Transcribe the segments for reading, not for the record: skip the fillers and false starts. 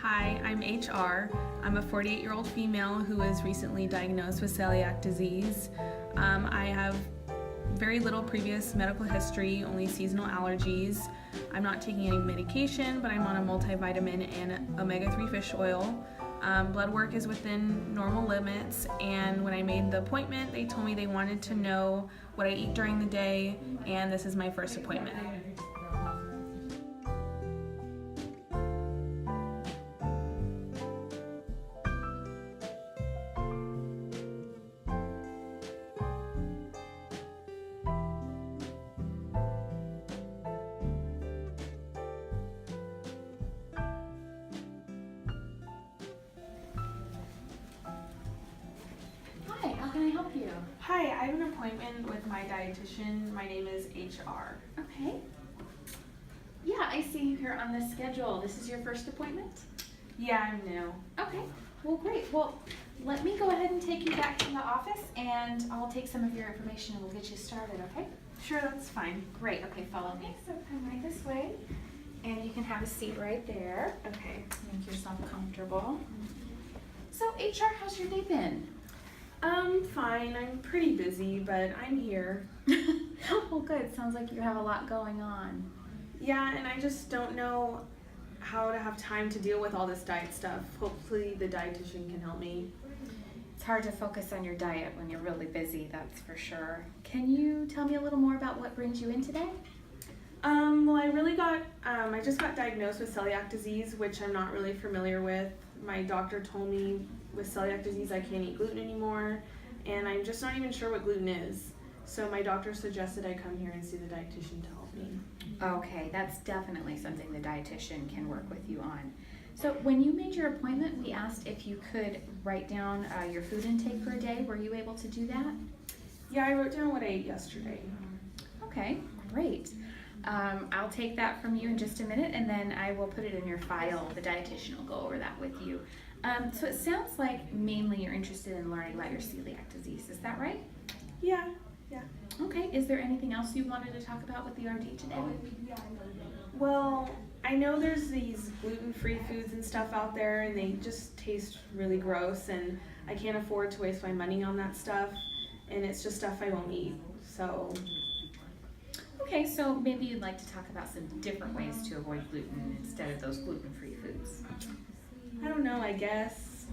Hi, I'm HR. I'm a 48-year-old female who was recently diagnosed with celiac disease. I have very little previous medical history, only seasonal allergies. I'm not taking any medication, but I'm on a multivitamin and omega-3 fish oil. Blood work is within normal limits, and when I made the appointment, they told me they wanted to know what I eat during the day, and this is my first appointment. Hi, how can I help you? Hi, I have an appointment with my dietitian. My name is HR. Okay. Yeah, I see you here on the schedule. This is your first appointment? Yeah, I'm new. Okay, well great. Well, let me go ahead and take you back to the office and I'll take some of your information and we'll get you started, okay? Sure, that's fine. Great, okay, follow me. So come right this way and you can have a seat right there. Okay. Make yourself comfortable. So HR, how's your day been? Fine. I'm pretty busy, but I'm here. Well good, sounds like you have a lot going on. Yeah, and I just don't know how to have time to deal with all this diet stuff. Hopefully the dietitian can help me. It's hard to focus on your diet when you're really busy, that's for sure. Can you tell me a little more about what brings you in today? Well, I just got diagnosed with celiac disease, which I'm not really familiar with. My doctor told me with celiac disease I can't eat gluten anymore, and I'm just not even sure what gluten is. So my doctor suggested I come here and see the dietitian to help me. Okay, that's definitely something the dietitian can work with you on. So when you made your appointment, we asked if you could write down your food intake for a day. Were you able to do that? Yeah, I wrote down what I ate yesterday. Okay, great. I'll take that from you in just a minute and then I will put it in your file. The dietitian will go over that with you. So it sounds like mainly you're interested in learning about your celiac disease. Is that right? Yeah. Okay, is there anything else you wanted to talk about with the RD today? Well, I know there's these gluten-free foods and stuff out there, and they just taste really gross, and I can't afford to waste my money on that stuff, and it's just stuff I won't eat. So, Okay, so maybe you'd like to talk about some different ways to avoid gluten instead of those gluten-free foods. I don't know, I guess.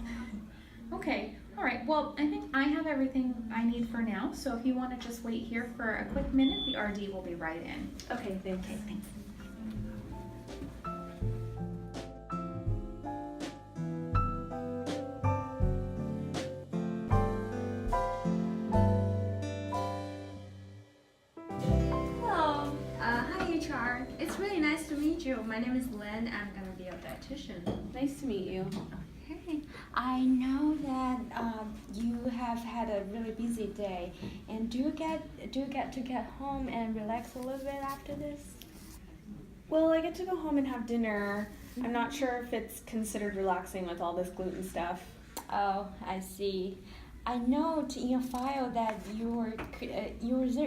Okay, all right, well, I think I have everything I need for now, so if you want to just wait here for a quick minute, the RD will be right in. Okay, thanks. Okay, thanks. Hello, hi HR. It's really nice to meet you. My name is Lynn. I'm gonna be a dietitian. Nice to meet you. Hey, I know that you have had a really busy day, and do you get to get home and relax a little bit after this? Well, I get to go home and have dinner. I'm not sure if it's considered relaxing with all this gluten stuff. Oh, I see. I note in your file that you were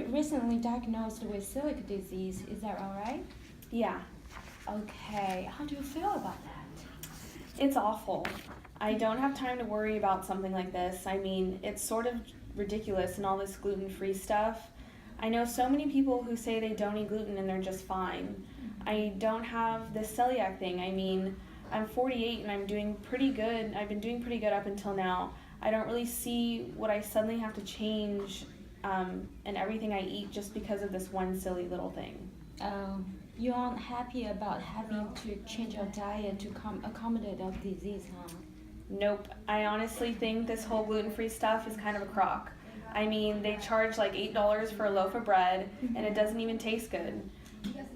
recently diagnosed with celiac disease. Is that all right? Yeah, Okay. How do you feel about that? it's awful. I don't have time to worry about something like this. I mean, it's sort of ridiculous and all this gluten-free stuff. I know so many people who say they don't eat gluten and they're just fine. I don't have this celiac thing. I mean, I'm 48 and I'm doing pretty good. I've been doing pretty good up until now. I don't really see what I suddenly have to change in everything I eat just because of this one silly little thing. You aren't happy about having to change your diet to accommodate that disease, huh? Nope. I honestly think this whole gluten-free stuff is kind of a crock. I mean, they charge like $8 for a loaf of bread, and it doesn't even taste good.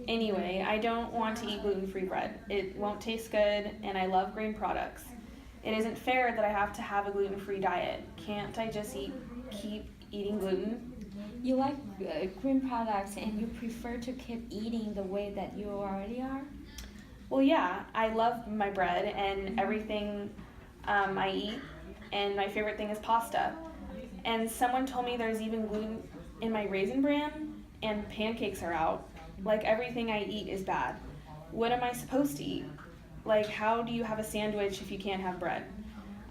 Anyway, I don't want to eat gluten-free bread. It won't taste good, and I love grain products. It isn't fair that I have to have a gluten-free diet. Can't I just keep eating gluten? You like green products and you prefer to keep eating the way that you already are? Well, yeah, I love my bread and everything I eat, and my favorite thing is pasta. And someone told me there's even gluten in my Raisin Bran, and pancakes are out. Like everything I eat is bad. What am I supposed to eat? Like, how do you have a sandwich if you can't have bread?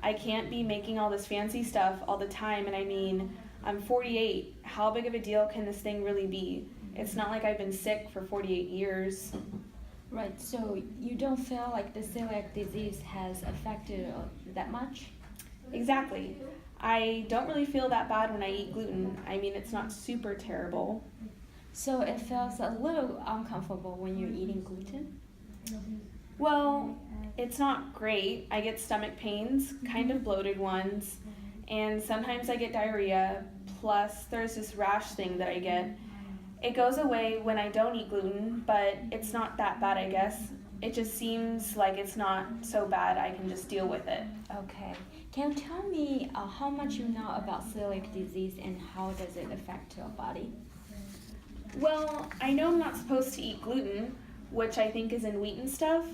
I can't be making all this fancy stuff all the time, and I mean, I'm 48. How big of a deal can this thing really be? It's not like I've been sick for 48 years. Right, so you don't feel like the celiac disease has affected that much? Exactly. I don't really feel that bad when I eat gluten. I mean, it's not super terrible. So it feels a little uncomfortable when you're eating gluten? Well, it's not great. I get stomach pains, kind of bloated ones, and sometimes I get diarrhea. Plus, there's this rash thing that I get. It goes away when I don't eat gluten, but it's not that bad, I guess. It just seems like it's not so bad. I can just deal with it. Okay. Can you tell me how much you know about celiac disease and how does it affect your body? Well, I know I'm not supposed to eat gluten, which I think is in wheat and stuff.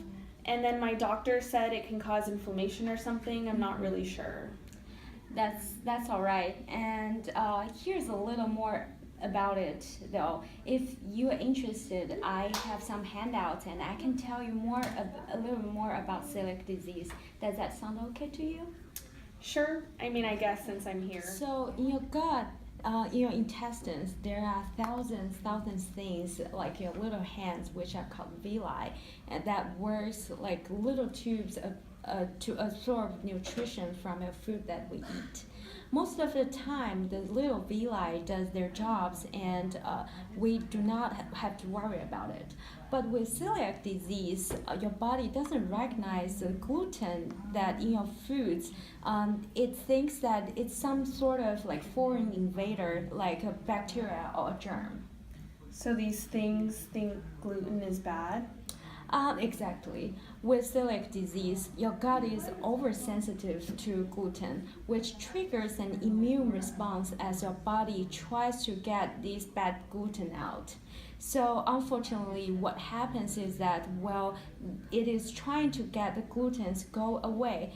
And then my doctor said it can cause inflammation or something. I'm not really sure. That's all right. And here's a little more about it though. If you're interested, I have some handouts and I can tell you a little more about celiac disease. Does that sound okay to you? Sure. I mean, I guess since I'm here. So in your gut, in your intestines, there are thousands things like your little hands, which are called villi, and that works like little tubes to absorb nutrition from your food that we eat. Most of the time, the little villi does their jobs, and we do not have to worry about it. But with celiac disease, your body doesn't recognize the gluten that in your foods. It thinks that it's some sort of like foreign invader, like a bacteria or a germ. So these things think gluten is bad? Exactly. With celiac disease, your gut is oversensitive to gluten, which triggers an immune response as your body tries to get this bad gluten out. So unfortunately, what happens is that while it is trying to get the glutens go away,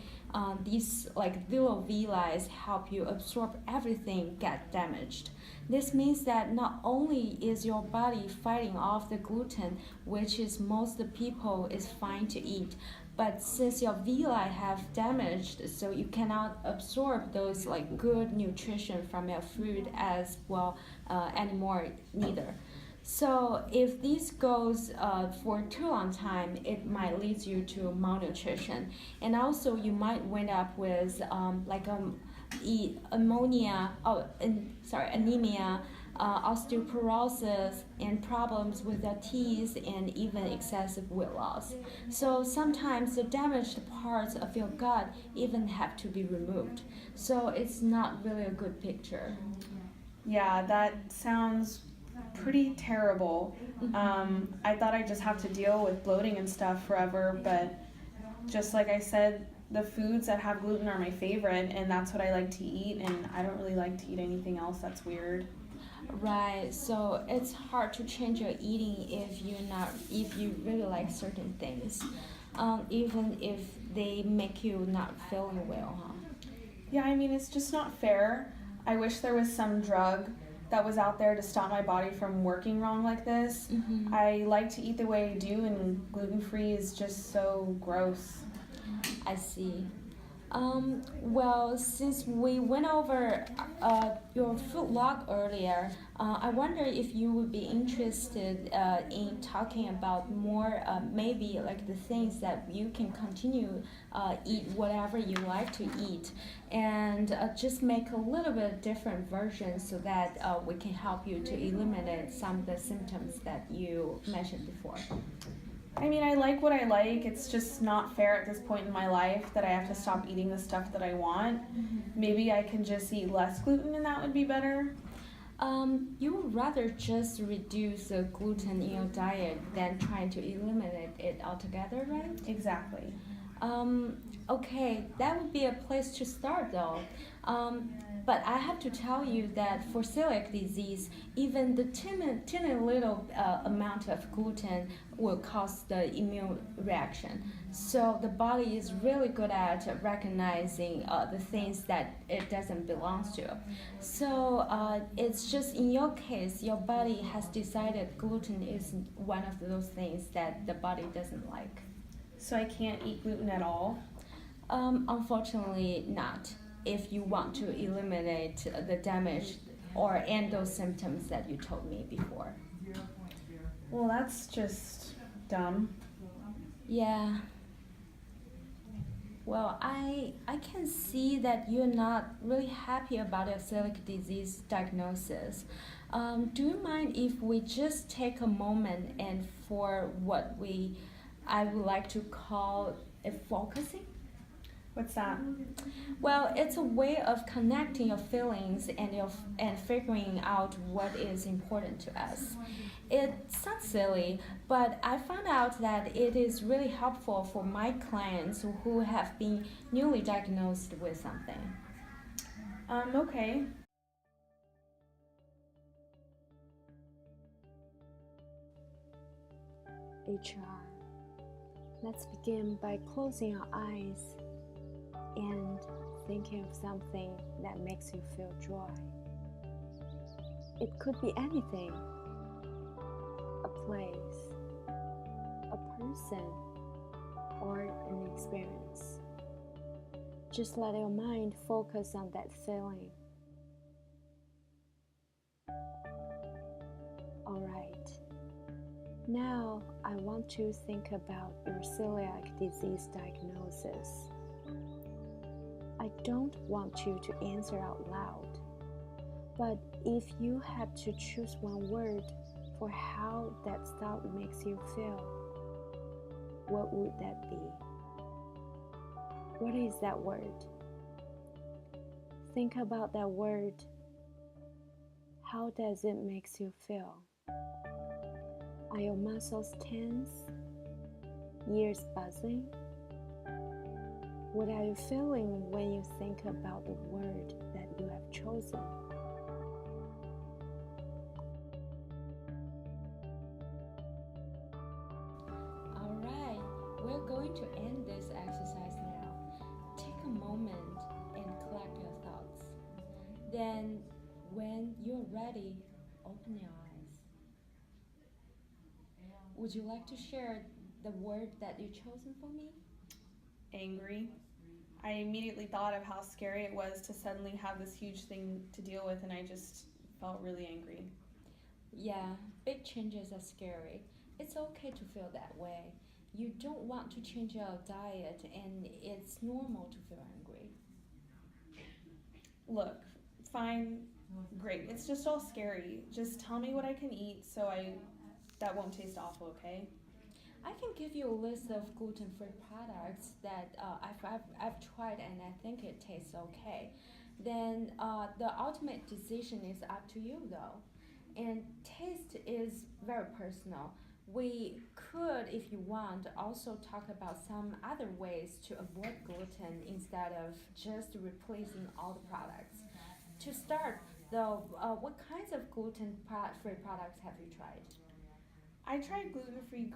these like little villi help you absorb everything get damaged. This means that not only is your body fighting off the gluten, which is most people is fine to eat, but since your villi have damaged, so you cannot absorb those like good nutrition from your food as well anymore neither. So if this goes for too long time, it might lead you to malnutrition, and also you might end up with anemia, osteoporosis, and problems with the teeth, and even excessive weight loss. So sometimes the damaged parts of your gut even have to be removed. So it's not really a good picture. Yeah, that sounds pretty terrible. I thought I'd just have to deal with bloating and stuff forever, but just like I said, the foods that have gluten are my favorite, and that's what I like to eat, and I don't really like to eat anything else that's weird. Right, so it's hard to change your eating if you really like certain things, even if they make you not feeling well, huh? Yeah, I mean, it's just not fair. I wish there was some drug that was out there to stop my body from working wrong like this. Mm-hmm. I like to eat the way I do, and gluten-free is just so gross. I see. Well, since we went over your food log earlier, I wonder if you would be interested in talking about more, maybe like the things that you can continue eat whatever you like to eat, and just make a little bit different version so that we can help you to eliminate some of the symptoms that you mentioned before. I mean, I like what I like. It's just not fair at this point in my life that I have to stop eating the stuff that I want. Maybe I can just eat less gluten and that would be better. You would rather just reduce the gluten in your diet than trying to eliminate it altogether, right? Exactly. Okay, that would be a place to start though. But I have to tell you that for celiac disease, even the teeny little amount of gluten will cause the immune reaction. So the body is really good at recognizing the things that it doesn't belong to. So it's just in your case, your body has decided gluten is one of those things that the body doesn't like. So I can't eat gluten at all? Unfortunately, not. If you want to eliminate the damage or end those symptoms that you told me before. Well, that's just dumb. Yeah. Well, I can see that you're not really happy about your celiac disease diagnosis. Do you mind if we just take a moment and for what I would like to call a focusing? What's that? Well, it's a way of connecting your feelings and figuring out what is important to us. It sounds silly, but I found out that it is really helpful for my clients who have been newly diagnosed with something. Okay. HR. Let's begin by closing your eyes and thinking of something that makes you feel joy. It could be anything: a place, a person, or an experience. Just let your mind focus on that feeling. Alright, now I want to think about your celiac disease diagnosis. I don't want you to answer out loud, but if you had to choose one word for how that thought makes you feel, what would that be? What is that word? Think about that word. How does it make you feel? Are your muscles tense? Ears buzzing? What are you feeling when you think about the word that you have chosen? Alright, we're going to end this exercise now. Take a moment and collect your thoughts. Then, when you're ready, open your eyes. Would you like to share the word that you've chosen for me? Angry. I immediately thought of how scary it was to suddenly have this huge thing to deal with, and I just felt really angry. Yeah, big changes are scary. It's okay to feel that way. You don't want to change your diet, and it's normal to feel angry. Look, fine, great. It's just all scary. Just tell me what I can eat so that won't taste awful, okay? I can give you a list of gluten-free products that I've tried and I think it tastes okay. Then the ultimate decision is up to you though. And taste is very personal. We could, if you want, also talk about some other ways to avoid gluten instead of just replacing all the products. To start, though, what kinds of gluten-free products have you tried? I tried gluten-free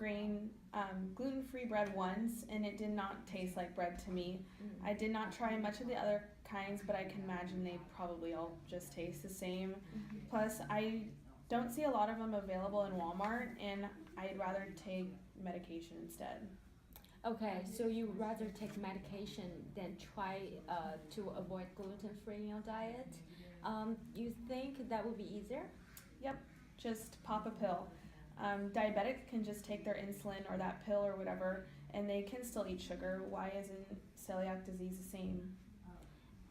bread once, and it did not taste like bread to me. I did not try much of the other kinds, but I can imagine they probably all just taste the same. Plus, I don't see a lot of them available in Walmart, and I'd rather take medication instead. Okay, so you rather take medication than try to avoid gluten-free in your diet? You think that would be easier? Yep, just pop a pill. Diabetics can just take their insulin or that pill or whatever, and they can still eat sugar. Why isn't celiac disease the same?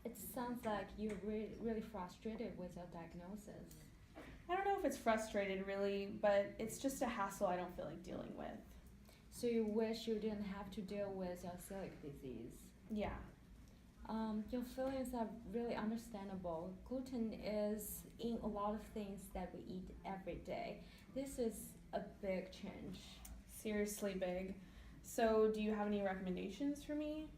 It sounds like you're really frustrated with your diagnosis. I don't know if it's frustrated really, but it's just a hassle I don't feel like dealing with. So you wish you didn't have to deal with your celiac disease? Yeah. Your feelings are really understandable. Gluten is in a lot of things that we eat every day. This is a big change. Seriously big. So do you have any recommendations for me?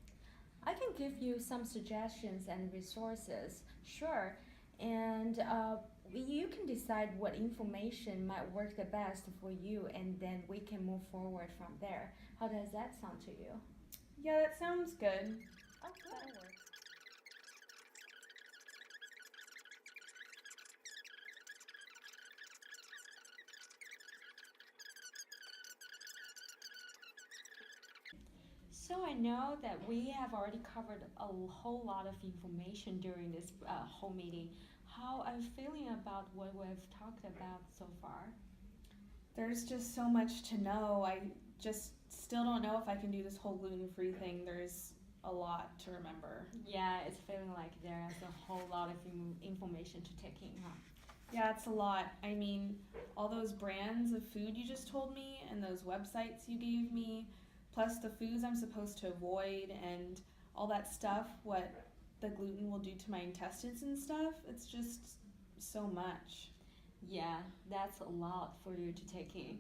I can give you some suggestions and resources, sure, and you can decide what information might work the best for you, and then we can move forward from there. How does that sound to you? Yeah, that sounds good. Oh, good. That works. So I know that we have already covered a whole lot of information during this whole meeting. How are you feeling about what we've talked about so far? There's just so much to know. I just still don't know if I can do this whole gluten-free thing. There's a lot to remember. Yeah, it's feeling like there's a whole lot of information to take in, huh? Yeah, it's a lot. I mean, all those brands of food you just told me and those websites you gave me, plus the foods I'm supposed to avoid and all that stuff, what the gluten will do to my intestines and stuff, it's just so much. Yeah, that's a lot for you to take in.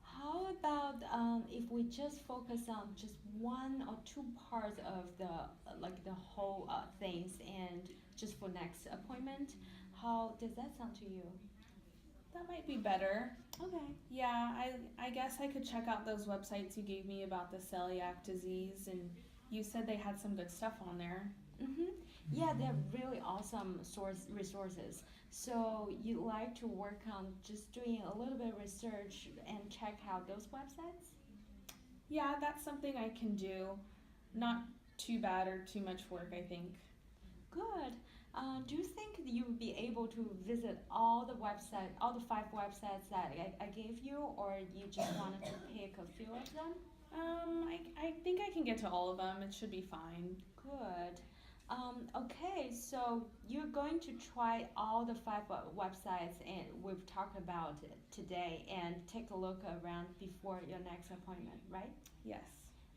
How about if we just focus on just one or two parts of the whole things and just for next appointment? How does that sound to you? That might be better. Okay. Yeah, I guess I could check out those websites you gave me about the celiac disease, and you said they had some good stuff on there. Yeah, they're really awesome resources. So you like to work on just doing a little bit of research and check out those websites? Yeah, that's something I can do. Not too bad or too much work, I think. Good. Do you think you would be able to visit all the 5 websites that I gave you, or you just wanted to pick a few of them? I think I can get to all of them. It should be fine. Good. Okay, so you're going to try all the 5 websites and we've talked about it today and take a look around before your next appointment, right? Yes.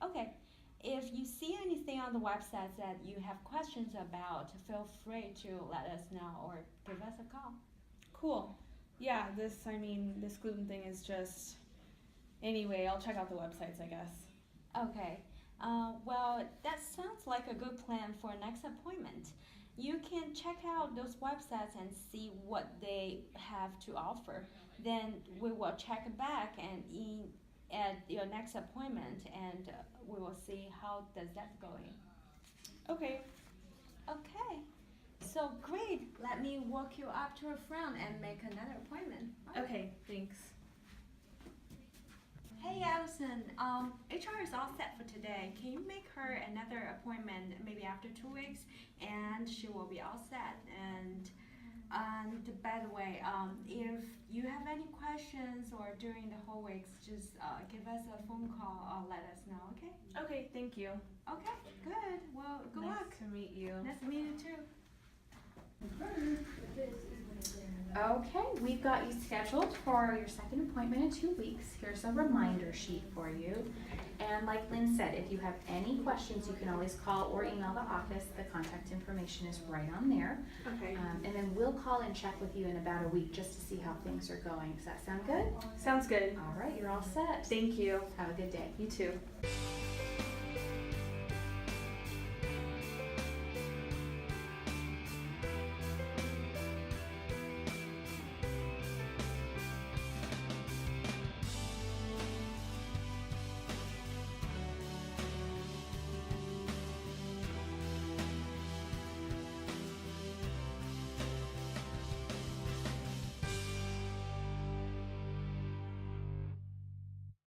Okay. If you see anything on the websites that you have questions about, feel free to let us know or give us a call. Cool. Yeah, this gluten thing is just... Anyway, I'll check out the websites, I guess. Okay. Well, that sounds like a good plan for next appointment. You can check out those websites and see what they have to offer. Then we will check back and at your next appointment, and we will see how does that going. Okay. Okay. So great. Let me walk you up to a front and make another appointment. Okay, thanks. Hey Allison, HR is all set for today. Can you make her another appointment maybe after 2 weeks, and she will be all set. And by the way, if you have any questions or during the whole weeks, just give us a phone call or let us know. Okay? Okay, thank you. Okay. Good. Well, good luck. Nice to meet you. Nice to meet you too. Okay, we've got you scheduled for your second appointment in 2 weeks. Here's a reminder sheet for you. And like Lynn said, if you have any questions, you can always call or email the office. The contact information is right on there. Okay. And then we'll call and check with you in about a week just to see how things are going. Does that sound good? Sounds good. All right, you're all set. Thank you. Have a good day. You too.